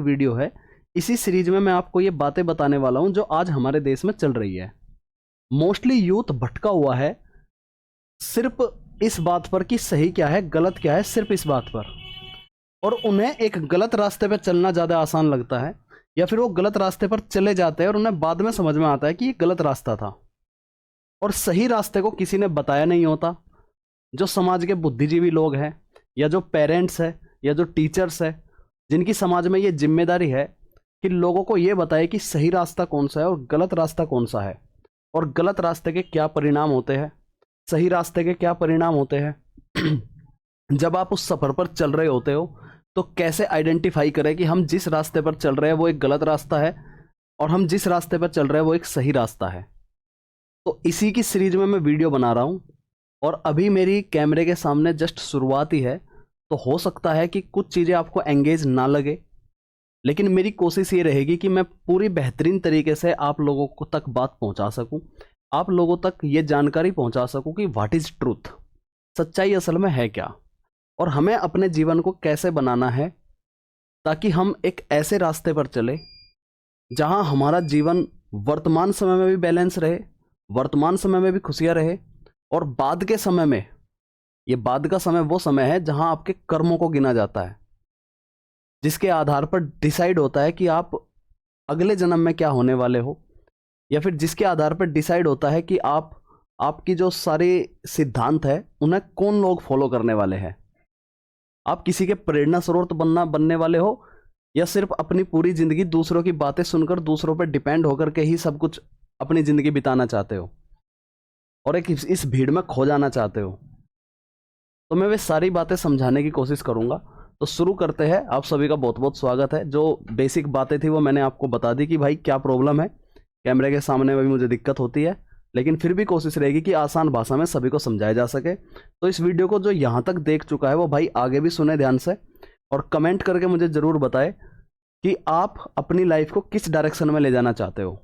Video है। इसी series में मैं आपको ये बातें बताने वाला हूं जो आज हमारे देश में चल रही है। मोस्टली यूथ भटका हुआ है सिर्फ इस बात पर कि सही क्या है गलत क्या है, सिर्फ इस बात पर। और उन्हें एक गलत रास्ते पर चलना ज़्यादा आसान लगता है, या फिर वो गलत रास्ते पर चले जाते हैं और उन्हें बाद में समझ में आता है कि ये गलत रास्ता था और सही रास्ते को किसी ने बताया नहीं होता। जो समाज के बुद्धिजीवी लोग हैं, या जो पेरेंट्स हैं, या जो टीचर्स हैं, जिनकी समाज में ये जिम्मेदारी है कि लोगों को ये बताए कि सही रास्ता कौन सा है और गलत रास्ता कौन सा है, और गलत रास्ते के क्या परिणाम होते हैं, सही रास्ते के क्या परिणाम होते हैं। जब आप उस सफ़र पर चल रहे होते हो तो कैसे आइडेंटिफाई करें कि हम जिस रास्ते पर चल रहे हैं वो एक गलत रास्ता है और हम जिस रास्ते पर चल रहे हैं वो एक सही रास्ता है। तो इसी की सीरीज में मैं वीडियो बना रहा हूँ और अभी मेरी कैमरे के सामने जस्ट शुरुआत ही है, तो हो सकता है कि कुछ चीज़ें आपको एंगेज ना लगे, लेकिन मेरी कोशिश ये रहेगी कि मैं पूरी बेहतरीन तरीके से आप लोगों को तक बात पहुंचा सकूं, आप लोगों तक ये जानकारी पहुंचा सकूं कि व्हाट इज़ ट्रूथ, सच्चाई असल में है क्या, और हमें अपने जीवन को कैसे बनाना है ताकि हम एक ऐसे रास्ते पर चले जहां हमारा जीवन वर्तमान समय में भी बैलेंस रहे, वर्तमान समय में भी खुशियां रहे, और बाद के समय में, ये बाद का समय वो समय है जहां आपके कर्मों को गिना जाता है, जिसके आधार पर डिसाइड होता है कि आप अगले जन्म में क्या होने वाले हो, या फिर जिसके आधार पर डिसाइड होता है कि आपकी जो सारे सिद्धांत है उन्हें कौन लोग फॉलो करने वाले हैं। आप किसी के प्रेरणा स्रोत बनने वाले हो, या सिर्फ अपनी पूरी जिंदगी दूसरों की बातें सुनकर दूसरों पर डिपेंड होकर के ही सब कुछ अपनी जिंदगी बिताना चाहते हो और एक इस भीड़ में खो जाना चाहते हो। तो मैं वे सारी बातें समझाने की कोशिश करूंगा। तो शुरू करते हैं। आप सभी का बहुत बहुत स्वागत है। जो बेसिक बातें थी वो मैंने आपको बता दी कि भाई क्या प्रॉब्लम है, कैमरे के सामने में भी मुझे दिक्कत होती है, लेकिन फिर भी कोशिश रहेगी कि आसान भाषा में सभी को समझाया जा सके। तो इस वीडियो को जो यहाँ तक देख चुका है वो भाई आगे भी सुने ध्यान से, और कमेंट करके मुझे ज़रूर बताए कि आप अपनी लाइफ को किस डायरेक्शन में ले जाना चाहते हो।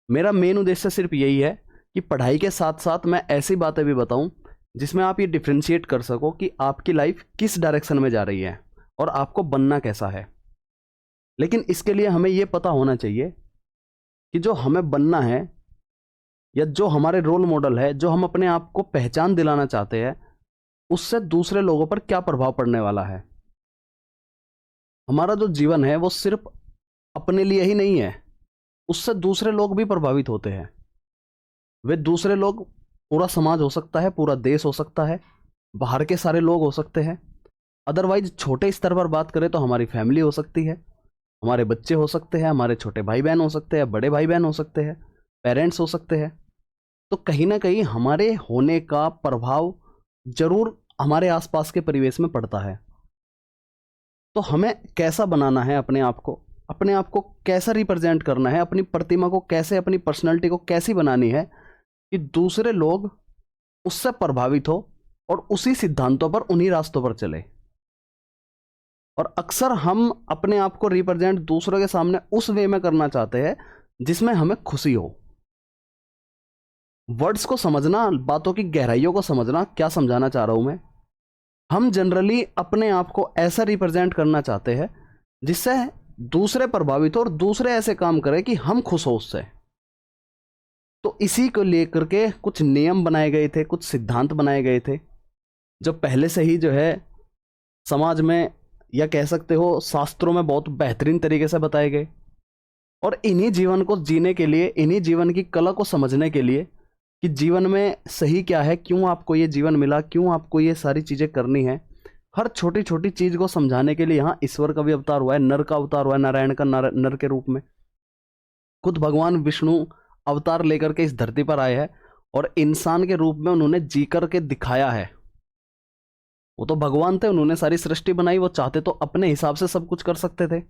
मेरा मेन उद्देश्य सिर्फ यही है कि पढ़ाई के साथ साथ मैं ऐसी बातें भी बताऊं जिसमें आप ये डिफ्रेंशिएट कर सको कि आपकी लाइफ किस डायरेक्शन में जा रही है और आपको बनना कैसा है। लेकिन इसके लिए हमें ये पता होना चाहिए कि जो हमें बनना है, या जो हमारे रोल मॉडल है, जो हम अपने आप को पहचान दिलाना चाहते हैं, उससे दूसरे लोगों पर क्या प्रभाव पड़ने वाला है। हमारा जो जीवन है वो सिर्फ अपने लिए ही नहीं है, उससे दूसरे लोग भी प्रभावित होते हैं। वे दूसरे लोग पूरा समाज हो सकता है, पूरा देश हो सकता है, बाहर के सारे लोग हो सकते हैं। अदरवाइज छोटे स्तर पर बात करें तो हमारी फैमिली हो सकती है, हमारे बच्चे हो सकते हैं, हमारे छोटे भाई बहन हो सकते हैं, बड़े भाई बहन हो सकते हैं, पेरेंट्स हो सकते हैं। तो कहीं ना कहीं हमारे होने का प्रभाव जरूर हमारे आसपास के परिवेश में पड़ता है। तो हमें कैसा बनाना है अपने आप को कैसा रिप्रेजेंट करना है, अपनी प्रतिमा को कैसे, अपनी पर्सनैलिटी को कैसी बनानी है कि दूसरे लोग उससे प्रभावित हो और उसी सिद्धांतों पर, उन्हीं रास्तों पर चले। और अक्सर हम अपने आप को रिप्रेजेंट दूसरों के सामने उस वे में करना चाहते हैं जिसमें हमें खुशी हो। वर्ड्स को समझना, बातों की गहराइयों को समझना, क्या समझाना चाह रहा हूं मैं। हम जनरली अपने आप को ऐसा रिप्रेजेंट करना चाहते हैं जिससे दूसरे प्रभावित हो और दूसरे ऐसे काम करें कि हम खुश हो उससे। तो इसी को लेकर के कुछ नियम बनाए गए थे, कुछ सिद्धांत बनाए गए थे जो पहले से ही जो है समाज में, या कह सकते हो शास्त्रों में, बहुत बेहतरीन तरीके से बताए गए। और इन्हीं जीवन को जीने के लिए, इन्हीं जीवन की कला को समझने के लिए कि जीवन में सही क्या है, क्यों आपको ये जीवन मिला, क्यों आपको ये सारी चीज़ें करनी है, हर छोटी छोटी चीज़ को समझाने के लिए यहाँ ईश्वर का भी अवतार हुआ है, नर का अवतार हुआ है, नारायण का नर के रूप में। खुद भगवान विष्णु अवतार लेकर के इस धरती पर आए हैं और इंसान के रूप में उन्होंने जी करके दिखाया है। वो तो भगवान थे, उन्होंने सारी सृष्टि बनाई, वो चाहते तो अपने हिसाब से सब कुछ कर सकते थे,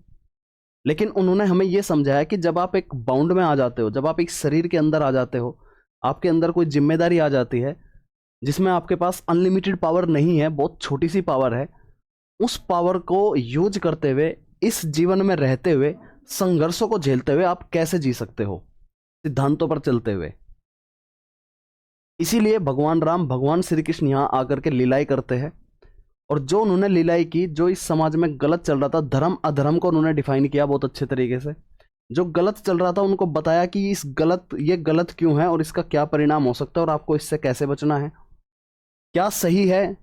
लेकिन उन्होंने हमें यह समझाया कि जब आप एक बाउंड में आ जाते हो, जब आप एक शरीर के अंदर आ जाते हो, आपके अंदर कोई जिम्मेदारी आ जाती है जिसमें आपके पास अनलिमिटेड पावर नहीं है, बहुत छोटी सी पावर है, उस पावर को यूज करते हुए, इस जीवन में रहते हुए, संघर्षों को झेलते हुए आप कैसे जी सकते हो, सिद्धांतों पर चलते हुए। इसीलिए भगवान राम, भगवान श्री कृष्ण यहाँ आकर के लीलाएं करते हैं और जो उन्होंने लीलाएं की, जो इस समाज में गलत चल रहा था, धर्म अधर्म को उन्होंने डिफाइन किया बहुत अच्छे तरीके से। जो गलत चल रहा था उनको बताया कि ये गलत क्यों है और इसका क्या परिणाम हो सकता है और आपको इससे कैसे बचना है, क्या सही है,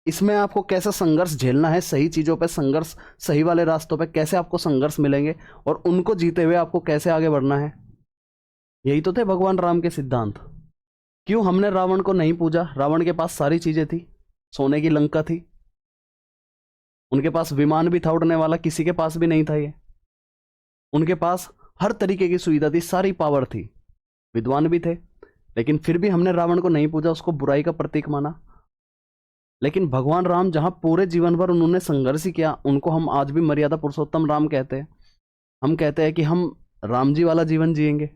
इसमें आपको कैसे संघर्ष झेलना है, सही चीज़ों पे संघर्ष, सही वाले रास्तों पे कैसे आपको संघर्ष मिलेंगे और उनको जीते हुए आपको कैसे आगे बढ़ना है। यही तो थे भगवान राम के सिद्धांत। क्यों हमने रावण को नहीं पूजा? रावण के पास सारी चीजें थी, सोने की लंका थी, उनके पास विमान भी था उड़ने वाला, किसी के पास भी नहीं था ये। उनके पास हर तरीके की सुविधा थी, सारी पावर थी, विद्वान भी थे, लेकिन फिर भी हमने रावण को नहीं पूजा, उसको बुराई का प्रतीक माना। लेकिन भगवान राम जहां पूरे जीवन भर उन्होंने संघर्ष ही किया, उनको हम आज भी मर्यादा पुरुषोत्तम राम कहते हैं। हम कहते हैं कि हम राम जी वाला जीवन जिएंगे,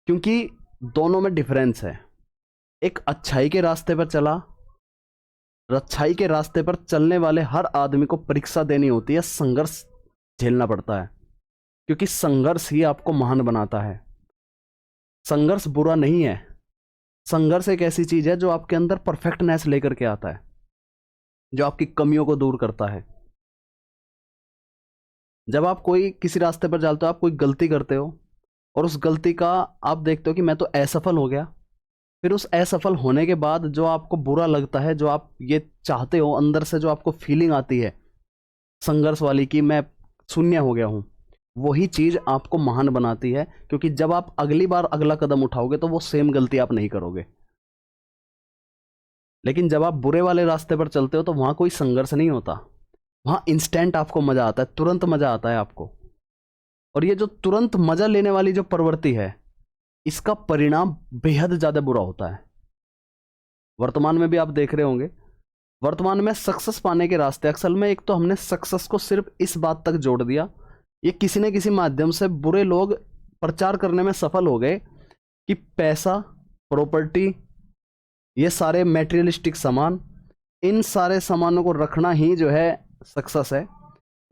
क्योंकि दोनों में डिफरेंस है। एक अच्छाई के रास्ते पर चला, अच्छाई के रास्ते पर चलने वाले हर आदमी को परीक्षा देनी होती है, संघर्ष झेलना पड़ता है, क्योंकि संघर्ष ही आपको महान बनाता है। संघर्ष बुरा नहीं है, संघर्ष एक ऐसी चीज है जो आपके अंदर परफेक्टनेस लेकर के आता है, जो आपकी कमियों को दूर करता है। जब आप कोई किसी रास्ते पर चलते हो, आप कोई गलती करते हो और उस गलती का आप देखते हो कि मैं तो असफल हो गया, फिर उस असफल होने के बाद जो आपको बुरा लगता है, जो आप ये चाहते हो अंदर से, जो आपको फीलिंग आती है संघर्ष वाली कि मैं शून्य हो गया हूं, वही चीज आपको महान बनाती है। क्योंकि जब आप अगली बार अगला कदम उठाओगे तो वो सेम गलती आप नहीं करोगे। लेकिन जब आप बुरे वाले रास्ते पर चलते हो तो वहां कोई संघर्ष नहीं होता, वहां इंस्टेंट आपको मजा आता है, तुरंत मजा आता है आपको। और ये जो तुरंत मजा लेने वाली जो प्रवृत्ति है, इसका परिणाम बेहद ज्यादा बुरा होता है। वर्तमान में भी आप देख रहे होंगे, वर्तमान में सक्सेस पाने के रास्ते, असल में एक तो हमने सक्सेस को सिर्फ इस बात तक जोड़ दिया, ये किसी न किसी माध्यम से बुरे लोग प्रचार करने में सफल हो गए कि पैसा, प्रॉपर्टी, ये सारे मैटेरियलिस्टिक सामान, इन सारे सामानों को रखना ही जो है सक्सेस है।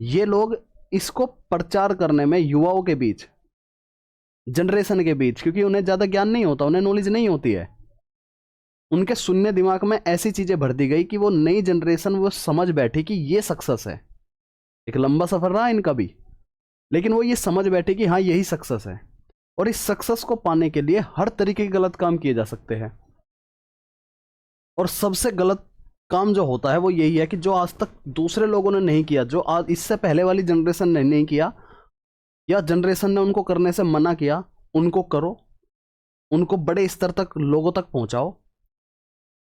ये लोग इसको प्रचार करने में युवाओं के बीच, जनरेशन के बीच, क्योंकि उन्हें ज़्यादा ज्ञान नहीं होता, उन्हें नॉलेज नहीं होती है, उनके शून्य दिमाग में ऐसी चीज़ें भर दी गई कि वो नई जनरेशन वो समझ बैठी कि ये सक्सेस है। एक लंबा सफ़र रहा इनका भी, लेकिन वो ये समझ बैठे कि हाँ यही सक्सेस है। और इस सक्सेस को पाने के लिए हर तरीके के गलत काम किए जा सकते हैं। और सबसे गलत काम जो होता है वो यही है कि जो आज तक दूसरे लोगों ने नहीं किया, जो आज इससे पहले वाली जनरेशन ने नहीं किया, या जनरेशन ने उनको करने से मना किया, उनको करो, उनको बड़े स्तर तक, लोगों तक पहुंचाओ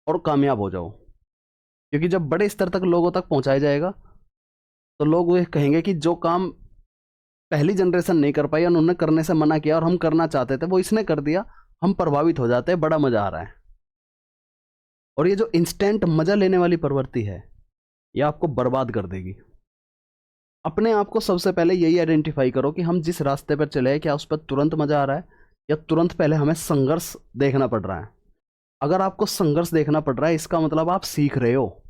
और कामयाब हो जाओ। क्योंकि जब बड़े स्तर तक लोगों तक पहुंचाया जाएगा तो लोग ये कहेंगे कि जो काम पहली जनरेशन नहीं कर पाई, उन्होंने करने से मना किया और हम करना चाहते थे, वो इसने कर दिया, हम प्रभावित हो जाते हैं, बड़ा मजा आ रहा है। और ये जो इंस्टेंट मजा लेने वाली प्रवृत्ति है, ये आपको बर्बाद कर देगी। अपने आप को सबसे पहले यही आइडेंटिफाई करो कि हम जिस रास्ते पर चले हैं, क्या उस पर तुरंत मजा आ रहा है या तुरंत पहले हमें संघर्ष देखना पड़ रहा है। अगर आपको संघर्ष देखना पड़ रहा है, इसका मतलब आप सीख रहे हो,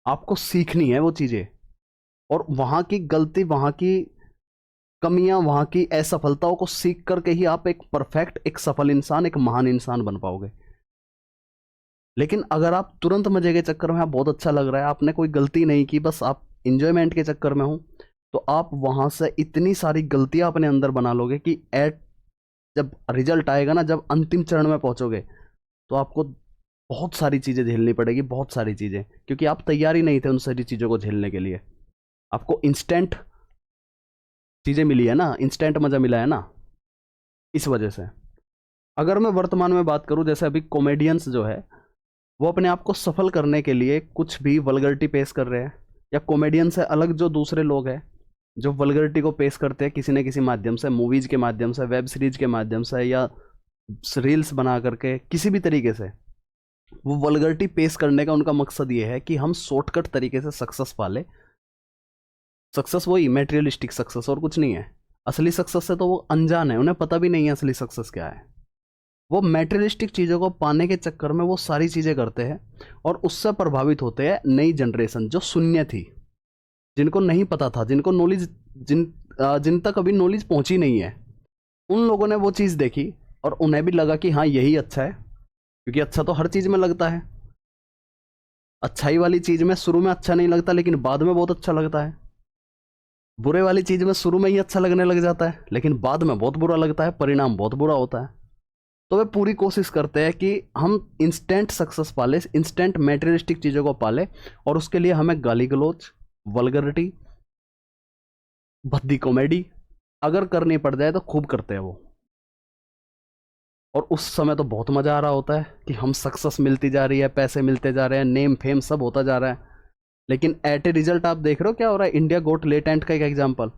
आपको सीखनी है वो चीजें, और वहां की गलती, वहां की कमियां, वहां की असफलताओं को सीख करके ही आप एक परफेक्ट, एक सफल इंसान, एक महान इंसान बन पाओगे। लेकिन अगर आप तुरंत मजे के चक्कर में, आप बहुत अच्छा लग रहा है, आपने कोई गलती नहीं की, बस आप इंजॉयमेंट के चक्कर में हो, तो आप वहां से इतनी सारी गलतियां अपने अंदर बना लोगे कि जब रिजल्ट आएगा ना, जब अंतिम चरण में पहुंचोगे, तो आपको बहुत सारी चीजें झेलनी पड़ेगी, बहुत सारी चीजें, क्योंकि आप तैयार ही नहीं थे उन सारी चीजों को झेलने के लिए। आपको इंस्टेंट चीजें मिली है ना, इंस्टेंट मजा मिला है ना, इस वजह से। अगर मैं वर्तमान में बात करूं, जैसे अभी कॉमेडियंस जो है वो अपने आप को सफल करने के लिए कुछ भी वल्गरिटी पेश कर रहे हैं, या कॉमेडियन से अलग जो दूसरे लोग हैं जो वल्गरिटी को पेश करते हैं किसी न किसी माध्यम से, मूवीज के माध्यम से, वेब सीरीज के माध्यम से, या रील्स बना करके, किसी भी तरीके से वो वल्गरिटी पेश करने का उनका मकसद ये है कि हम शॉर्टकट तरीके से सक्सेस पाले। सक्सेस वही मेटेरियलिस्टिक सक्सेस, और कुछ नहीं है। असली सक्सेस से तो वो अनजान है, उन्हें पता भी नहीं है असली सक्सेस क्या है। वो मेटेरियलिस्टिक चीज़ों को पाने के चक्कर में वो सारी चीज़ें करते हैं, और उससे प्रभावित होते हैं नई जनरेशन जो शून्य थी, जिनको नहीं पता था, जिनको नॉलेज, जिन तक अभी नॉलेज पहुंची नहीं है। उन लोगों ने वो चीज़ देखी और उन्हें भी लगा कि हाँ यही अच्छा है, क्योंकि अच्छा तो हर चीज़ में लगता है। अच्छाई वाली चीज में शुरू में अच्छा नहीं लगता लेकिन बाद में बहुत अच्छा लगता है। बुरे वाली चीज में शुरू में ही अच्छा लगने लग जाता है लेकिन बाद में बहुत बुरा लगता है, परिणाम बहुत बुरा होता है। तो वे पूरी कोशिश करते हैं कि हम इंस्टेंट सक्सेस पाले, इंस्टेंट मेटेरियलिस्टिक चीज़ों को पाले, और उसके लिए हमें गाली गलौज, वल्गरिटी, भद्दी कॉमेडी अगर करनी पड़ जाए तो खूब करते हैं वो। और उस समय तो बहुत मज़ा आ रहा होता है कि हम सक्सेस मिलती जा रही है, पैसे मिलते जा रहे हैं, नेम फेम सब होता जा रहा है। लेकिन एट ए रिजल्ट आप देख रहे हो क्या हो रहा है। इंडिया गोट लेटेंट का एक एग्जाम्पल,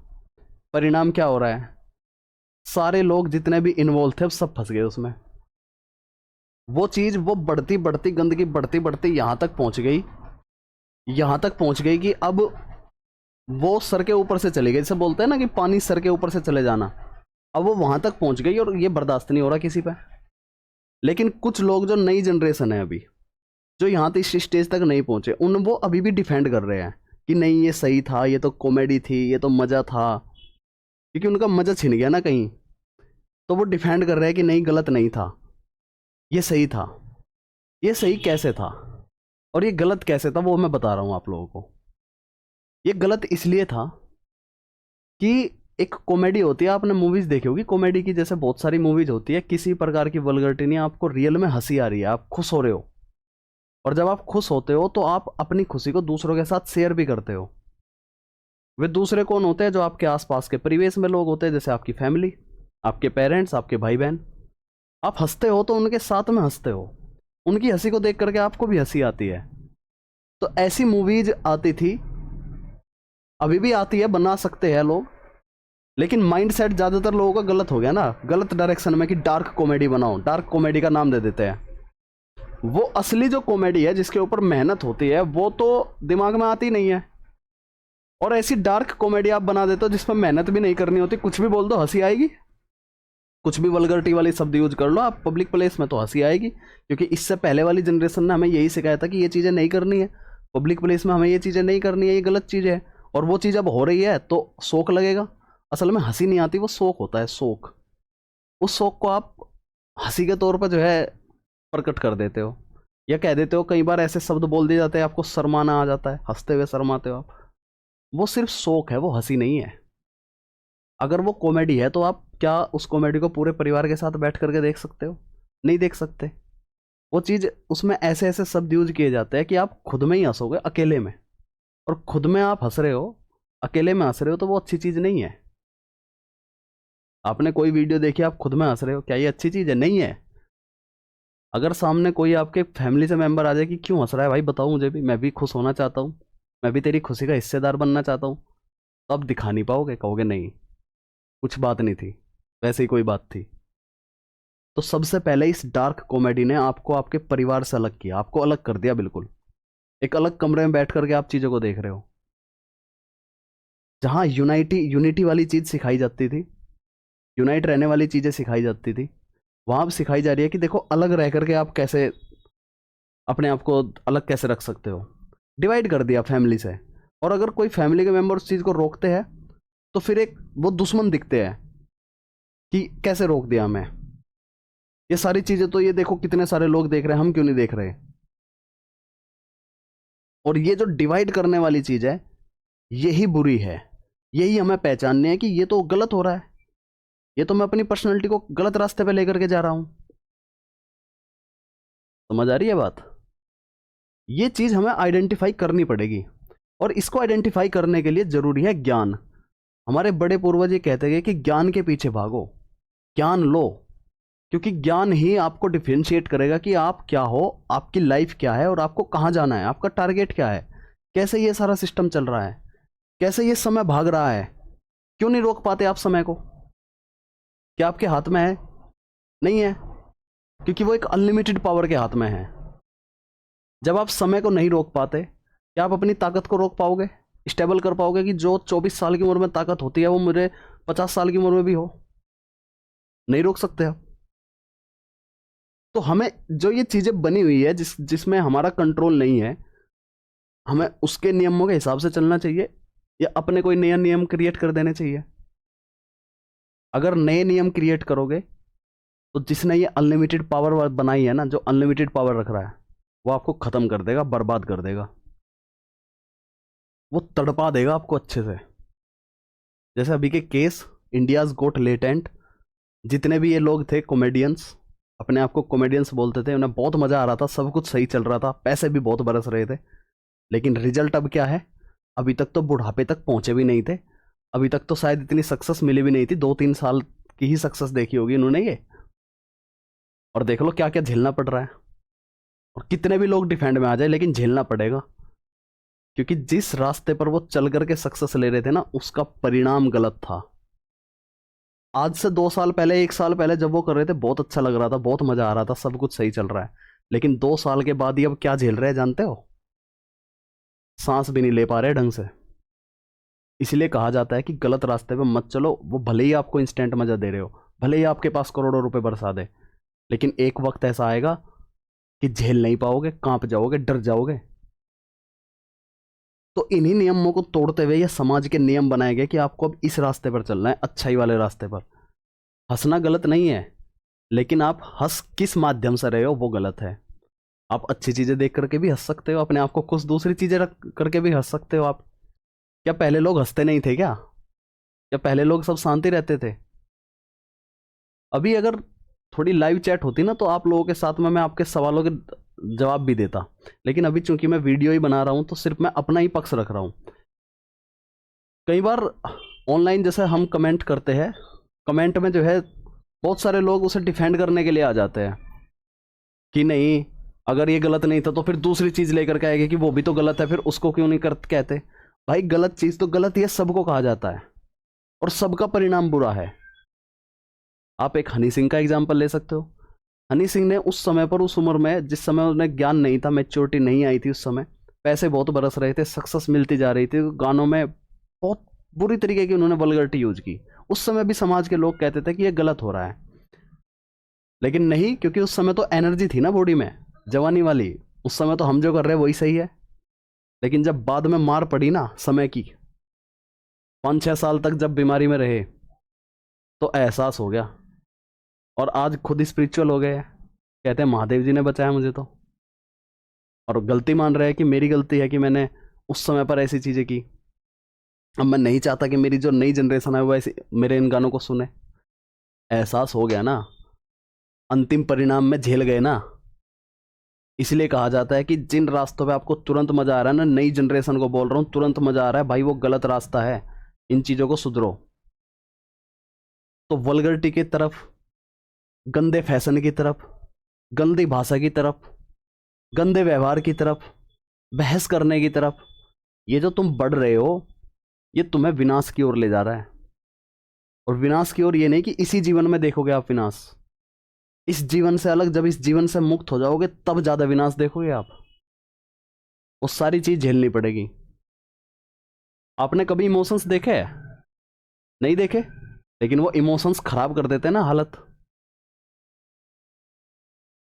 परिणाम क्या हो रहा है, सारे लोग जितने भी इन्वॉल्व थे सब फंस गए उसमें। वो चीज़ वो बढ़ती बढ़ती गंदगी बढ़ती बढ़ती यहाँ तक पहुँच गई, यहाँ तक पहुँच गई कि अब वो सर के ऊपर से चली गई। जैसे बोलते हैं ना कि पानी सर के ऊपर से चले जाना, अब वो वहाँ तक पहुँच गई और ये बर्दाश्त नहीं हो रहा किसी पे। लेकिन कुछ लोग जो नई जनरेशन है अभी, जो यहाँ तक इस स्टेज तक नहीं पहुँचे, वो अभी भी डिफेंड कर रहे हैं कि नहीं ये सही था, ये तो कॉमेडी थी, ये तो मज़ा था, क्योंकि उनका मज़ा छिन गया ना कहीं। तो वो डिफेंड कर रहे हैं कि नहीं गलत नहीं था, ये सही था। ये सही कैसे था और ये गलत कैसे था वो मैं बता रहा हूँ आप लोगों को। ये गलत इसलिए था कि एक कॉमेडी होती है, आपने मूवीज़ देखी होगी कॉमेडी की, जैसे बहुत सारी मूवीज़ होती है, किसी प्रकार की वल्गरिटी नहीं, आपको रियल में हंसी आ रही है, आप खुश हो रहे हो, और जब आप खुश होते हो तो आप अपनी खुशी को दूसरों के साथ शेयर भी करते हो। वे दूसरे कौन होते हैं, जो आपके आसपास के परिवेश में लोग होते हैं, जैसे आपकी फैमिली, आपके पेरेंट्स, आपके भाई बहन। आप हंसते हो तो उनके साथ में हंसते हो, उनकी हंसी को देख करके आपको भी हंसी आती है। तो ऐसी मूवीज आती थी, अभी भी आती है, बना सकते हैं लोग, लेकिन माइंड सेट ज़्यादातर लोगों का गलत हो गया ना, गलत डायरेक्शन में, कि डार्क कॉमेडी बनाओ, डार्क कॉमेडी का नाम दे देते हैं। वो असली जो कॉमेडी है जिसके ऊपर मेहनत होती है वो तो दिमाग में आती नहीं है, और ऐसी डार्क कॉमेडी आप बना देते हो जिसमें मेहनत भी नहीं करनी होती, कुछ भी बोल दो हंसी आएगी, कुछ भी वल्गरिटी वाली शब्द यूज कर लो आप पब्लिक प्लेस में तो हंसी आएगी। क्योंकि इससे पहले वाली जनरेशन ने हमें यही सिखाया था कि ये चीज़ें नहीं करनी है, पब्लिक प्लेस में हमें ये चीज़ें नहीं करनी है, ये गलत चीज़ है, और वो चीज़ अब हो रही है तो शौक लगेगा। असल में हंसी नहीं आती, वो शौक होता है, शौक। उस शौक को आप हंसी के तौर पर जो है प्रकट कर देते हो, या कह देते हो, कई बार ऐसे शब्द बोल दिए जाते हैं आपको शर्माना आ जाता है, हंसते हुए शर्माते हो आप। वो सिर्फ शौक है, वो हंसी नहीं है। अगर वो कॉमेडी है तो आप क्या उस कॉमेडी को पूरे परिवार के साथ बैठ करके देख सकते हो? नहीं देख सकते। वो चीज़, उसमें ऐसे ऐसे शब्द यूज किए जाते हैं कि आप खुद में ही हंसोगे अकेले में, और खुद में आप हंस रहे हो, अकेले में हंस रहे हो, तो वो अच्छी चीज़ नहीं है। आपने कोई वीडियो देखी आप खुद में हंस रहे हो, क्या ये अच्छी चीज़ है? नहीं है। अगर सामने कोई आपके फैमिली से मेंबर आ जाए कि क्यों हंस रहा है भाई, बताओ मुझे भी, मैं भी खुश होना चाहता हूँ, मैं भी तेरी खुशी का हिस्सेदार बनना चाहता हूँ, तो आप दिखा नहीं पाओगे, कहोगे नहीं कुछ बात नहीं थी, वैसे ही कोई बात थी। तो सबसे पहले इस डार्क कॉमेडी ने आपको आपके परिवार से अलग किया, आपको अलग कर दिया बिल्कुल। एक अलग कमरे में बैठ करके आप चीज़ों को देख रहे हो, जहाँ यूनिटी वाली चीज़ सिखाई जाती थी, यूनाइट रहने वाली चीज़ें सिखाई जाती थी, वहाँ अब सिखाई जा रही है कि देखो अलग रह करके आप कैसे अपने आप को अलग कैसे रख सकते हो। डिवाइड कर दिया फैमिली से, और अगर कोई फैमिली के मेंबर उस चीज़ को रोकते हैं तो फिर एक वो दुश्मन दिखते हैं कि कैसे रोक दिया हमें। ये सारी चीज़ें तो ये देखो कितने सारे लोग देख रहे हैं, हम क्यों नहीं देख रहे? और ये जो डिवाइड करने वाली चीज़ है यही बुरी है, यही हमें पहचाननी है कि ये तो गलत हो रहा है, ये तो मैं अपनी पर्सनैलिटी को गलत रास्ते पे लेकर के जा रहा हूं। समझ आ रही है बात? ये चीज़ हमें आइडेंटिफाई करनी पड़ेगी, और इसको आइडेंटिफाई करने के लिए ज़रूरी है ज्ञान। हमारे बड़े पूर्वज ये कहते हैं कि ज्ञान के पीछे भागो, ज्ञान लो, क्योंकि ज्ञान ही आपको डिफरेंशिएट करेगा कि आप क्या हो, आपकी लाइफ क्या है, और आपको कहाँ जाना है, आपका टारगेट क्या है, कैसे ये सारा सिस्टम चल रहा है, कैसे ये समय भाग रहा है। क्यों नहीं रोक पाते आप समय को? क्या आपके हाथ में है? नहीं है, क्योंकि वो एक अनलिमिटेड पावर के हाथ में है। जब आप समय को नहीं रोक पाते, क्या आप अपनी ताकत को रोक पाओगे, स्टेबल कर पाओगे कि जो 24 साल की उम्र में ताकत होती है वो मुझे 50 साल की उम्र में भी हो? नहीं रोक सकते आप। तो हमें जो ये चीज़ें बनी हुई है जिसमें हमारा कंट्रोल नहीं है, हमें उसके नियमों के हिसाब से चलना चाहिए, या अपने कोई नया नियम क्रिएट कर देने चाहिए। अगर नए नियम क्रिएट करोगे तो जिसने ये अनलिमिटेड पावर बनाई है ना, जो अनलिमिटेड पावर रख रहा है, वो आपको खत्म कर देगा, बर्बाद कर देगा, वो तड़पा देगा आपको अच्छे से। जैसे अभी के केस इंडियाज गोट लेटेंट, जितने भी ये लोग थे कॉमेडियंस, अपने आप को कॉमेडियंस बोलते थे, उन्हें बहुत मजा आ रहा था, सब कुछ सही चल रहा था, पैसे भी बहुत बरस रहे थे, लेकिन रिजल्ट अब क्या है? अभी तक तो बुढ़ापे तक पहुंचे भी नहीं थे, अभी तक तो शायद इतनी सक्सेस मिली भी नहीं थी, 2-3 साल की ही सक्सेस देखी होगी उन्होंने ये, और देख लो क्या क्या झेलना पड़ रहा है। और कितने भी लोग डिफेंड में आ जाए लेकिन झेलना पड़ेगा, क्योंकि जिस रास्ते पर वो चल करके सक्सेस ले रहे थे ना, उसका परिणाम गलत था। आज से 2 साल पहले, 1 साल पहले जब वो कर रहे थे, बहुत अच्छा लग रहा था, बहुत मजा आ रहा था, सब कुछ सही चल रहा है, लेकिन 2 साल के बाद ही अब क्या झेल रहे हैं जानते हो? सांस भी नहीं ले पा रहे ढंग से। इसलिए कहा जाता है कि गलत रास्ते पे मत चलो, वो भले ही आपको इंस्टेंट मजा दे रहे हो, भले ही आपके पास करोड़ों रुपए बरसा दे, लेकिन एक वक्त ऐसा आएगा कि झेल नहीं पाओगे, कांप जाओगे, डर जाओगे। तो इन्हीं नियमों को तोड़ते हुए ये समाज के नियम बनाए गए कि आपको अब इस रास्ते पर चलना है, अच्छाई वाले रास्ते पर। हंसना गलत नहीं है, लेकिन आप हंस किस माध्यम से रहे हो वो गलत है। आप अच्छी चीजें देख करके भी हंस सकते हो, अपने आप को खुश, दूसरी चीजें रख करके भी हंस सकते हो आप। क्या पहले लोग हंसते नहीं थे क्या? क्या पहले लोग सब शांति रहते थे? अभी अगर थोड़ी लाइव चैट होती ना, तो आप लोगों के साथ में मैं आपके सवालों के जवाब भी देता, लेकिन अभी चूंकि मैं वीडियो ही बना रहा हूं, तो सिर्फ मैं अपना ही पक्ष रख रहा हूं। कई बार ऑनलाइन जैसे हम कमेंट करते हैं, कमेंट में जो है बहुत सारे लोग उसे डिफेंड करने के लिए आ जाते हैं कि नहीं, अगर ये गलत नहीं था तो फिर दूसरी चीज लेकर के आएगा कि वो भी तो गलत है, फिर उसको क्यों नहीं कर कहते? भाई गलत चीज तो गलत ही है, सबको कहा जाता है, और सबका परिणाम बुरा है। आप एक हनी सिंह का एग्जाम्पल ले सकते हो। हनी सिंह ने उस समय पर, उस उम्र में, जिस समय उन्हें ज्ञान नहीं था, मैच्योरिटी नहीं आई थी, उस समय पैसे बहुत बरस रहे थे, सक्सेस मिलती जा रही थी, गानों में बहुत बुरी तरीके की उन्होंने वल्गरिटी यूज की। उस समय भी समाज के लोग कहते थे कि ये गलत हो रहा है, लेकिन नहीं, क्योंकि उस समय तो एनर्जी थी ना बॉडी में, जवानी वाली, उस समय तो हम जो कर रहे हैं वही सही है। लेकिन जब बाद में मार पड़ी ना समय की, 5-6 साल तक जब बीमारी में रहे, तो एहसास हो गया, और आज खुद स्पिरिचुअल हो गए हैं, कहते हैं महादेव जी ने बचाया मुझे तो, और गलती मान रहे हैं कि मेरी गलती है कि मैंने उस समय पर ऐसी चीजें की। अब मैं नहीं चाहता कि मेरी जो नई जनरेशन है वो ऐसे मेरे इन गानों को सुने। एहसास हो गया ना, अंतिम परिणाम में झेल गए ना। इसलिए कहा जाता है कि जिन रास्तों पे आपको तुरंत मजा आ रहा है ना, नई जनरेशन को बोल रहा हूं, तुरंत मजा आ रहा है भाई, वो गलत रास्ता है, इन चीजों को सुधरो। तो वल्गरिटी की तरफ, गंदे फैशन की तरफ, गंदी भाषा की तरफ, गंदे व्यवहार की तरफ, बहस करने की तरफ, ये जो तुम बढ़ रहे हो, ये तुम्हें विनाश की ओर ले जा रहा है। और विनाश की ओर ये नहीं कि इसी जीवन में देखोगे आप विनाश, इस जीवन से अलग, जब इस जीवन से मुक्त हो जाओगे तब ज्यादा विनाश देखोगे आप। वो सारी चीज झेलनी पड़ेगी। आपने कभी इमोशंस देखे हैं? नहीं देखे, लेकिन वो इमोशंस खराब कर देते हैं ना हालत।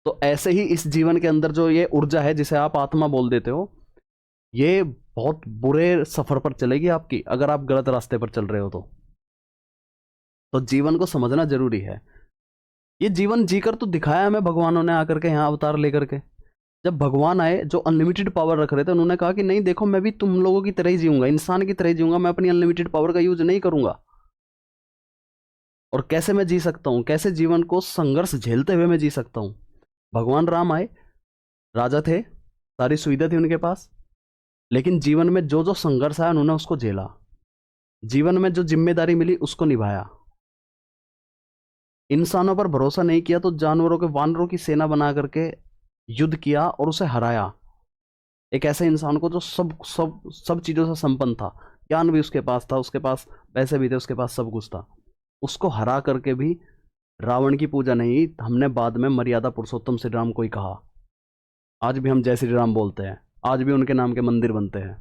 तो ऐसे ही इस जीवन के अंदर जो ये ऊर्जा है, जिसे आप आत्मा बोल देते हो, ये बहुत बुरे सफर पर चलेगी आपकी, अगर आप गलत रास्ते पर चल रहे हो तो जीवन को समझना जरूरी है। ये जीवन जीकर तो दिखाया हमें भगवानों ने आकर के, यहाँ अवतार लेकर के। जब भगवान आए जो अनलिमिटेड पावर रख रहे थे, उन्होंने कहा कि नहीं देखो, मैं भी तुम लोगों की तरह ही जीऊंगा, इंसान की तरह ही जीऊंगा, मैं अपनी अनलिमिटेड पावर का यूज नहीं करूंगा। और कैसे मैं जी सकता हूं, कैसे जीवन को संघर्ष झेलते हुए मैं जी सकता हूं? भगवान राम आए, राजा थे, सारी सुविधा थी उनके पास, लेकिन जीवन में जो जो संघर्ष आया उन्होंने उसको झेला, जीवन में जो जिम्मेदारी मिली उसको निभाया। इंसानों पर भरोसा नहीं किया तो जानवरों के, वानरों की सेना बना करके युद्ध किया और उसे हराया। एक ऐसे इंसान को जो सब सब सब चीजों से संपन्न था, ज्ञान भी उसके पास था, उसके पास पैसे भी थे, उसके पास सब कुछ था, उसको हरा करके भी रावण की पूजा नहीं, हमने बाद में मर्यादा पुरुषोत्तम श्री राम को ही कहा। आज भी हम जय श्री राम बोलते हैं, आज भी उनके नाम के मंदिर बनते हैं।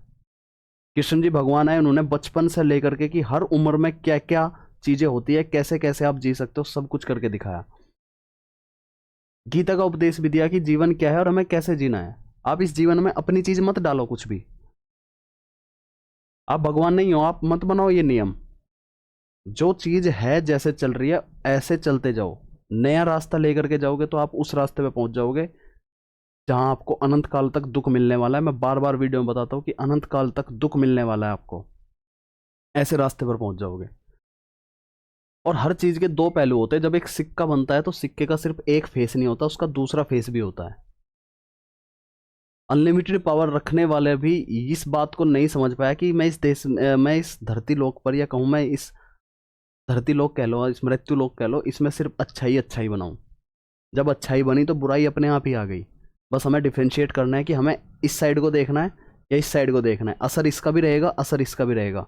कृष्ण जी भगवान आए, उन्होंने बचपन से लेकर के कि हर उम्र में क्या क्या चीजें होती है, कैसे कैसे आप जी सकते हो, सब कुछ करके दिखाया। गीता का उपदेश भी दिया कि जीवन क्या है और हमें कैसे जीना है। आप इस जीवन में अपनी चीज मत डालो कुछ भी, आप भगवान नहीं हो, आप मत बनाओ ये नियम। जो चीज है जैसे चल रही है ऐसे चलते जाओ, नया रास्ता लेकर के जाओगे तो आप उस रास्ते पे पहुंच जाओगे जहां आपको अनंत काल तक दुख मिलने वाला है। मैं बार बार वीडियो में बताता हूं कि अनंत काल तक दुख मिलने वाला है आपको, ऐसे रास्ते पर पहुंच जाओगे। और हर चीज के दो पहलू होते हैं। जब एक सिक्का बनता है तो सिक्के का सिर्फ एक फेस नहीं होता, उसका दूसरा फेस भी होता है। अनलिमिटेड पावर रखने वाले भी इस बात को नहीं समझ पाया कि मैं इस देश मैं इस धरती लोक पर, या कहूं मैं इस धरती लोक कह लो, इस मृत्यु लोक कह लो, इसमें सिर्फ अच्छाई बनाऊं। जब अच्छाई बनी तो बुराई अपने आप ही आ गई। बस हमें डिफ्रेंशिएट करना है कि हमें इस साइड को देखना है या इस साइड को देखना है। असर इसका भी रहेगा, असर इसका भी रहेगा।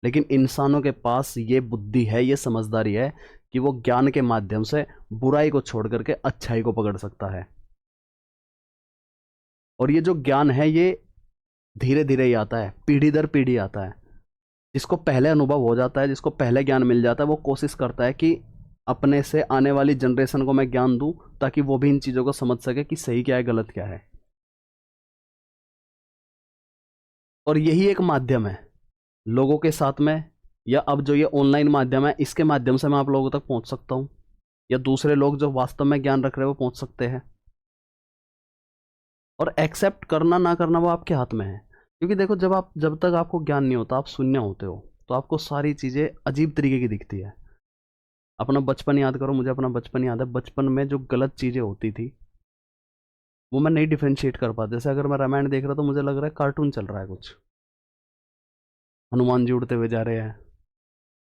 लेकिन इंसानों के पास ये बुद्धि है, ये समझदारी है कि वो ज्ञान के माध्यम से बुराई को छोड़ करके अच्छाई को पकड़ सकता है। और ये जो ज्ञान है ये धीरे धीरे ही आता है, पीढ़ी दर पीढ़ी आता है। जिसको पहले अनुभव हो जाता है, जिसको पहले ज्ञान मिल जाता है, वो कोशिश करता है कि अपने से आने वाली जनरेशन को मैं ज्ञान दूं, ताकि वो भी इन चीज़ों को समझ सके कि सही क्या है, गलत क्या है। और यही एक माध्यम है लोगों के साथ में, या अब जो ये ऑनलाइन माध्यम है, इसके माध्यम से मैं आप लोगों तक पहुंच सकता हूं, या दूसरे लोग जो वास्तव में ज्ञान रख रहे हैं वो पहुंच सकते हैं। और एक्सेप्ट करना ना करना वो आपके हाथ में है। क्योंकि देखो, जब तक आपको ज्ञान नहीं होता, आप शून्य होते हो, तो आपको सारी चीज़ें अजीब तरीके की दिखती है। अपना बचपन याद करो, मुझे अपना बचपन याद है। बचपन में जो गलत चीज़ें होती थी वो मैं नहीं डिफ्रेंशिएट कर पाता। जैसे अगर मैं रामायण देख रहा तो मुझे लग रहा है कार्टून चल रहा है कुछ, हनुमान जी उड़ते हुए जा रहे हैं।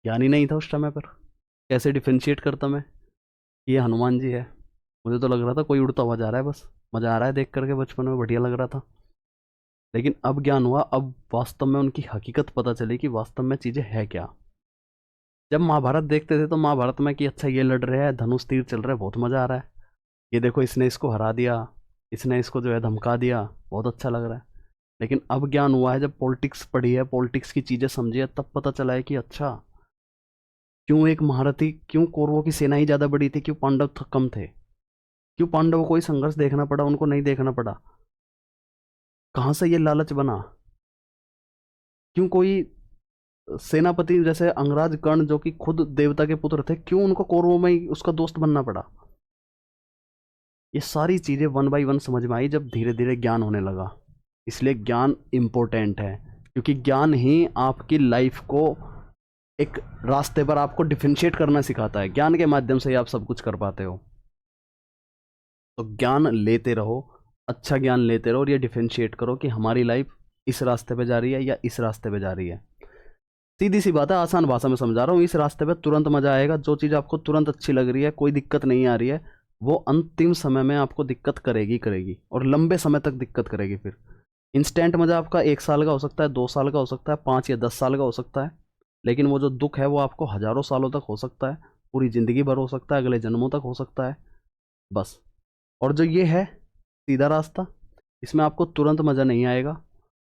ज्ञान ही नहीं था उस समय पर, कैसे डिफ्रेंशिएट करता मैं कि ये हनुमान जी है। मुझे तो लग रहा था कोई उड़ता हुआ जा रहा है, बस मज़ा आ रहा है देख करके, बचपन में बढ़िया लग रहा था। लेकिन अब ज्ञान हुआ, अब वास्तव में उनकी हकीकत पता चली कि वास्तव में चीज़ें है क्या। जब महाभारत देखते थे तो महाभारत में कि अच्छा ये लड़ रहे हैं, धनुष तीर चल रहा है, बहुत मज़ा आ रहा है, ये देखो इसने इसको हरा दिया, इसने इसको जो है धमका दिया, बहुत अच्छा लग रहा है। लेकिन अब ज्ञान हुआ है, जब पॉलिटिक्स पढ़ी है, पॉलिटिक्स की चीज़ें समझी है, तब पता चला है कि अच्छा क्यों एक महारथी, क्यों कौरवों की सेना ही ज़्यादा बड़ी थी, क्यों पांडव कम थे, क्यों पांडवों को कोई संघर्ष देखना पड़ा, उनको नहीं देखना पड़ा। कहाँ से ये लालच बना, क्यों कोई सेनापति जैसे अंगराज कर्ण जो कि खुद देवता के पुत्र थे, क्यों उनको कौरवों में ही उसका दोस्त बनना पड़ा। ये सारी चीज़ें वन बाई वन समझ में आई जब धीरे धीरे ज्ञान होने लगा। इसलिए ज्ञान इम्पोर्टेंट है, क्योंकि ज्ञान ही आपकी लाइफ को एक रास्ते पर आपको डिफरेंशिएट करना सिखाता है। ज्ञान के माध्यम से ही आप सब कुछ कर पाते हो। तो ज्ञान लेते रहो, अच्छा ज्ञान लेते रहो, और ये डिफरेंशिएट करो कि हमारी लाइफ इस रास्ते पे जा रही है या इस रास्ते पे जा रही है। सीधी सी बात है, आसान भाषा में समझा रहा हूँ। इस रास्ते पे तुरंत मजा आएगा। जो चीज़ आपको तुरंत अच्छी लग रही है, कोई दिक्कत नहीं आ रही है, वो अंतिम समय में आपको दिक्कत करेगी करेगी, और लंबे समय तक दिक्कत करेगी। फिर इंस्टेंट मज़ा आपका 1 साल का हो सकता है, 2 साल का हो सकता है, 5 या 10 साल का हो सकता है। लेकिन वो जो दुख है वो आपको हज़ारों सालों तक हो सकता है, पूरी ज़िंदगी भर हो सकता है, अगले जन्मों तक हो सकता है, बस। और जो ये है सीधा रास्ता, इसमें आपको तुरंत मज़ा नहीं आएगा,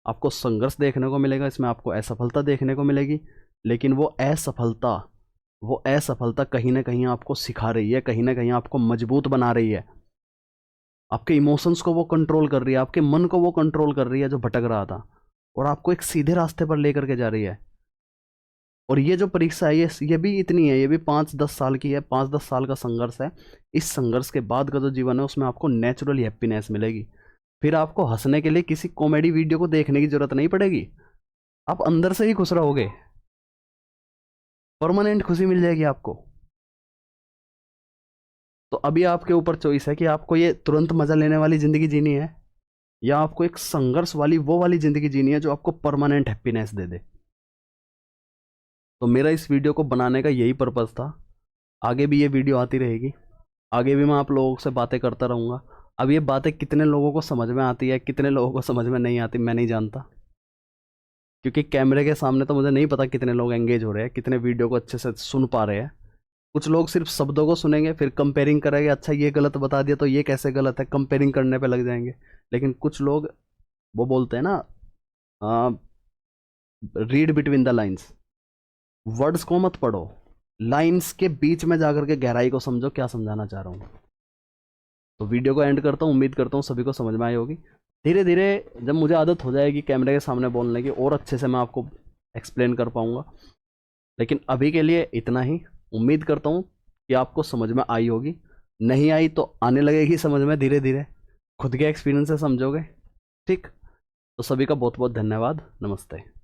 आपको संघर्ष देखने को मिलेगा, इसमें आपको असफलता देखने को मिलेगी। लेकिन वो असफलता कहीं ना कहीं आपको सिखा रही है, कहीं ना कहीं आपको मजबूत बना रही है। आपके इमोशंस को वो कंट्रोल कर रही है, आपके मन को वो कंट्रोल कर रही है जो भटक रहा था, और आपको एक सीधे रास्ते पर लेकर के जा रही है। और ये जो परीक्षा है ये भी इतनी है, ये भी 5-10 साल की है, 5-10 साल का संघर्ष है। इस संघर्ष के बाद का जो जीवन है उसमें आपको नेचुरली हैप्पीनेस मिलेगी। फिर आपको हंसने के लिए किसी कॉमेडी वीडियो को देखने की जरूरत नहीं पड़ेगी, आप अंदर से ही खुश रहोगे, परमानेंट खुशी मिल जाएगी आपको। तो अभी आपके ऊपर चॉइस है कि आपको ये तुरंत मजा लेने वाली जिंदगी जीनी है, या आपको एक संघर्ष वाली वो वाली जिंदगी जीनी है जो आपको परमानेंट हैप्पीनेस दे दे। तो मेरा इस वीडियो को बनाने का यही पर्पज़ था। आगे भी ये वीडियो आती रहेगी, आगे भी मैं आप लोगों से बातें करता रहूँगा। अब ये बातें कितने लोगों को समझ में आती है, कितने लोगों को समझ में नहीं आती, मैं नहीं जानता, क्योंकि कैमरे के सामने तो मुझे नहीं पता कितने लोग एंगेज हो रहे हैं, कितने वीडियो को अच्छे से सुन पा रहे हैं। कुछ लोग सिर्फ शब्दों को सुनेंगे, फिर कंपेयरिंग करेंगे, अच्छा ये गलत बता दिया तो ये कैसे गलत है, कंपेयरिंग करने पे लग जाएंगे। लेकिन कुछ लोग वो बोलते हैं ना, read between the lines, words को मत पढ़ो, लाइन्स के बीच में जाकर के गहराई को समझो, क्या समझाना चाह रहा हूँ। तो वीडियो को एंड करता हूँ, उम्मीद करता हूँ सभी को समझ में आई होगी। धीरे धीरे जब मुझे आदत हो जाएगी कैमरे के सामने बोलने की, और अच्छे से मैं आपको एक्सप्लेन कर पाऊँगा। लेकिन अभी के लिए इतना ही। उम्मीद करता हूँ कि आपको समझ में आई होगी, नहीं आई तो आने लगेगी समझ में धीरे धीरे। खुद के एक्सपीरियंस से समझोगे। ठीक, तो सभी का बहुत बहुत धन्यवाद। नमस्ते।